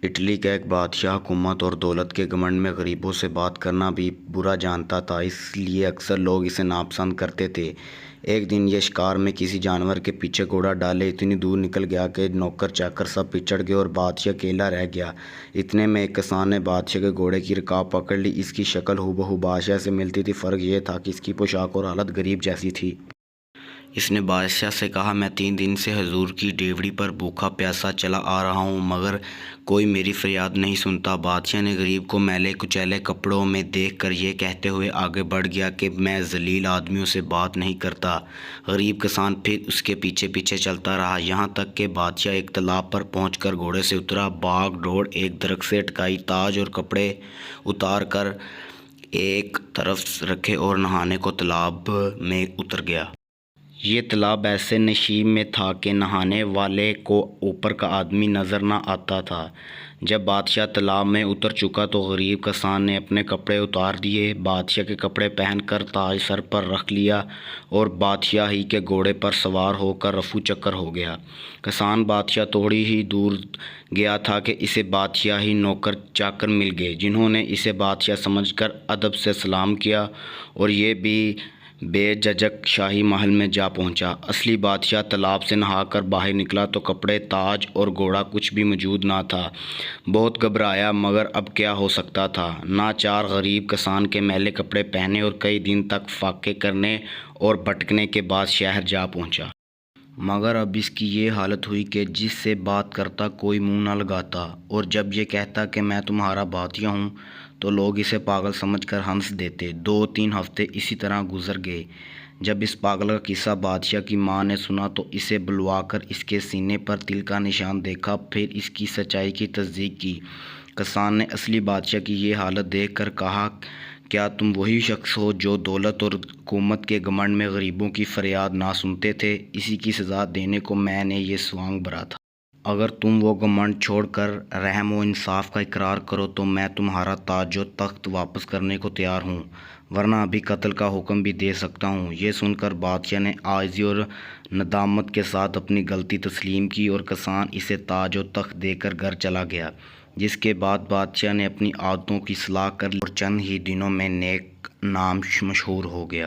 Italy کا ایک بادشاہ حکومت اور دولت کے گھمنڈ میں غریبوں سے بات کرنا بھی برا جانتا تھا، اس لیے اکثر لوگ اسے ناپسند کرتے تھے۔ ایک دن یہ شکار میں کسی جانور کے پیچھے گھوڑا ڈالے اتنی دور نکل گیا کہ نوکر چاکر سب پچھڑ گئے اور بادشاہ اکیلا رہ گیا۔ اتنے میں ایک کسان نے بادشاہ کے گھوڑے کی رکاب پکڑ لی۔ اس کی شکل ہو بہو بادشاہ سے ملتی تھی، فرق یہ تھا کہ اس کی پوشاک اور حالت غریب جیسی تھی۔ اس نے بادشاہ سے کہا، میں 3 دن سے حضور کی ڈیوڑی پر بھوکا پیاسا چلا آ رہا ہوں مگر کوئی میری فریاد نہیں سنتا۔ بادشاہ نے غریب کو میلے کچیلے کپڑوں میں دیکھ کر یہ کہتے ہوئے آگے بڑھ گیا کہ میں ذلیل آدمیوں سے بات نہیں کرتا۔ غریب کسان پھر اس کے پیچھے پیچھے چلتا رہا، یہاں تک کہ بادشاہ ایک تالاب پر پہنچ کر گھوڑے سے اترا، بھاگ دوڑ ایک درخت سے اٹکائی، تاج اور کپڑے اتار کر ایک طرف رکھے اور نہانے کو تالاب میں اتر گیا۔ یہ تالاب ایسے نشیب میں تھا کہ نہانے والے کو اوپر کا آدمی نظر نہ آتا تھا۔ جب بادشاہ تالاب میں اتر چکا تو غریب کسان نے اپنے کپڑے اتار دیے، بادشاہ کے کپڑے پہن کر تاج سر پر رکھ لیا اور بادشاہ ہی کے گھوڑے پر سوار ہو کر رفو چکر ہو گیا۔ کسان بادشاہ تھوڑی ہی دور گیا تھا کہ اسے بادشاہی نوکر چاکر مل گئے، جنہوں نے اسے بادشاہ سمجھ کر ادب سے سلام کیا اور یہ بھی بے جھجک شاہی محل میں جا پہنچا۔ اصلی بادشاہ تالاب سے نہا کر باہر نکلا تو کپڑے، تاج اور گھوڑا کچھ بھی موجود نہ تھا۔ بہت گھبرایا مگر اب کیا ہو سکتا تھا۔ ناچار غریب کسان کے میلے کپڑے پہنے اور کئی دن تک فاقے کرنے اور بھٹکنے کے بعد شہر جا پہنچا۔ مگر اب اس کی یہ حالت ہوئی کہ جس سے بات کرتا کوئی منہ نہ لگاتا، اور جب یہ کہتا کہ میں تمہارا بادشاہ ہوں تو لوگ اسے پاگل سمجھ کر ہنس دیتے۔ 2-3 ہفتے اسی طرح گزر گئے۔ جب اس پاگل کا قصہ بادشاہ کی ماں نے سنا تو اسے بلوا کر اس کے سینے پر تل کا نشان دیکھا، پھر اس کی سچائی کی تصدیق کی۔ کسان نے اصلی بادشاہ کی یہ حالت دیکھ کر کہا، کیا تم وہی شخص ہو جو دولت اور حکومت کے گھمنڈ میں غریبوں کی فریاد نہ سنتے تھے؟ اسی کی سزا دینے کو میں نے یہ سوانگ بھرا تھا۔ اگر تم وہ گھمنڈ چھوڑ کر رحم و انصاف کا اقرار کرو تو میں تمہارا تاج و تخت واپس کرنے کو تیار ہوں، ورنہ ابھی قتل کا حکم بھی دے سکتا ہوں۔ یہ سن کر بادشاہ نے عاجزی اور ندامت کے ساتھ اپنی غلطی تسلیم کی اور کسان اسے تاج و تخت دے کر گھر چلا گیا، جس کے بعد بادشاہ نے اپنی عادتوں کی اصلاح کر لی اور چند ہی دنوں میں نیک نام مشہور ہو گیا۔